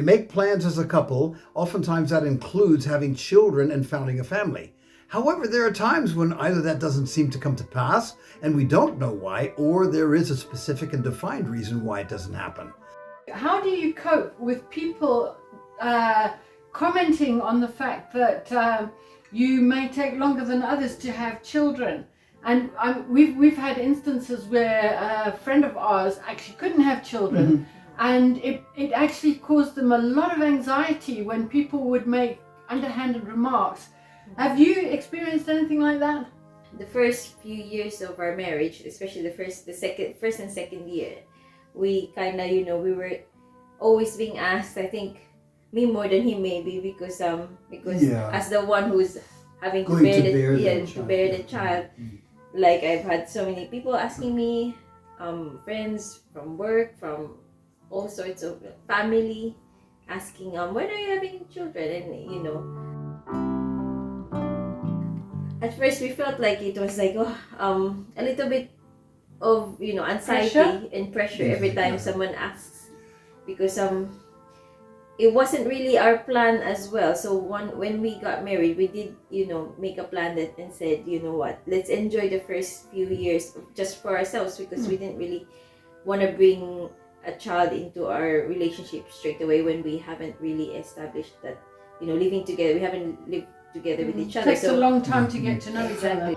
make plans as a couple. Oftentimes that includes having children and founding a family. However, there are times when either that doesn't seem to come to pass and we don't know why, or there is a specific and defined reason why it doesn't happen. How do you cope with people commenting on the fact that you may take longer than others to have children? And we've had instances where a friend of ours actually couldn't have children, and it actually caused them a lot of anxiety when people would make underhanded remarks. Have you experienced anything like that? The first few years of our marriage, especially the first and second year, we kind of, we were always being asked, I think me more than him maybe, because as the one who's having to bear the child, like I've had so many people asking me, friends from work, from all sorts of family, asking when are you having children? And at first we felt like it was like a little bit of anxiety and pressure every time someone asks, because it wasn't really our plan as well. So when we got married, we did make a plan and said, what, let's enjoy the first few years just for ourselves, because we didn't really want to bring a child into our relationship straight away when we haven't really established that living together. We haven't lived together with each other. It takes a long time to get to know each other.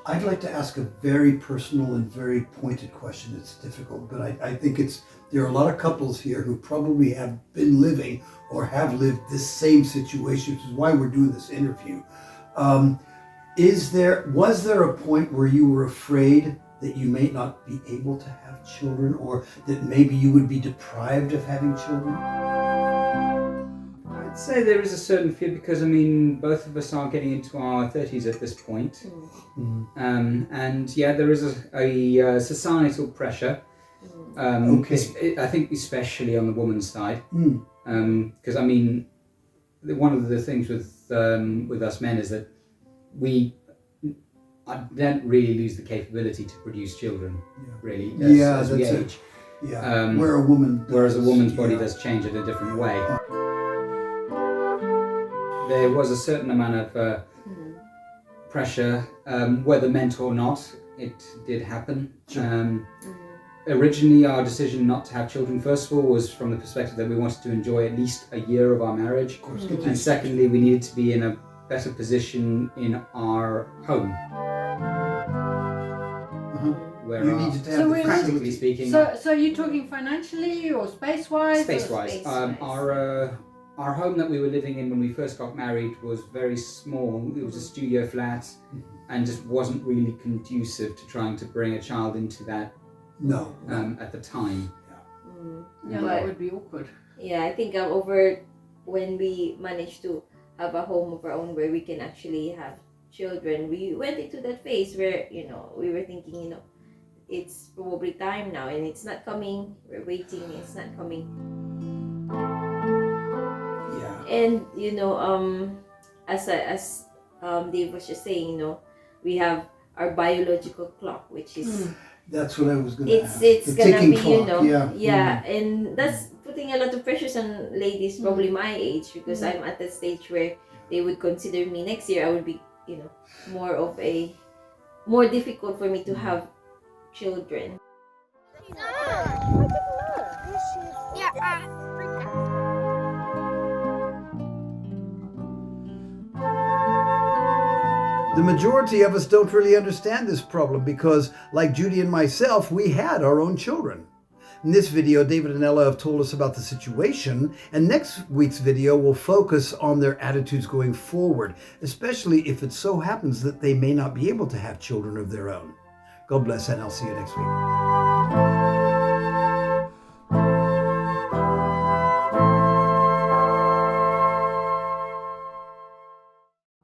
I'd like to ask a very personal and very pointed question. It's difficult, but I think there are a lot of couples here who probably have been living or have lived this same situation, which is why we're doing this interview. Was there a point where you were afraid that you may not be able to have children, or that maybe you would be deprived of having children? I'd say there is a certain fear, because both of us are getting into our 30s at this point. And there is a societal pressure. I think especially on the woman's side, because one of the things with us men is that I don't really lose the capability to produce children, really, as we age. Whereas a woman's body does change in a different way. There was a certain amount of pressure, whether meant or not, it did happen. Originally, our decision not to have children, first of all, was from the perspective that we wanted to enjoy at least a year of our marriage. And secondly, we needed to be in a better position in our home. Practically speaking. So you're talking financially or space-wise? Space-wise. Our home that we were living in when we first got married was very small. It was a studio flat, and just wasn't really conducive to trying to bring a child into that. No. At the time. That would be awkward. Yeah, I think over when we managed to have a home of our own where we can actually have children, we went into that phase where we were thinking, it's probably time now, and it's not coming. We're waiting. It's not coming. And as Dave was just saying, we have our biological clock, which is that's what I was going to ask. It's gonna be clock. And that's putting a lot of pressures on ladies, probably my age, because I'm at that stage where they would consider me next year. I would be more difficult for me to have children. The majority of us don't really understand this problem because, like Judy and myself, we had our own children. In this video, David and Ella have told us about the situation, and next week's video will focus on their attitudes going forward, especially if it so happens that they may not be able to have children of their own. God bless, and I'll see you next week.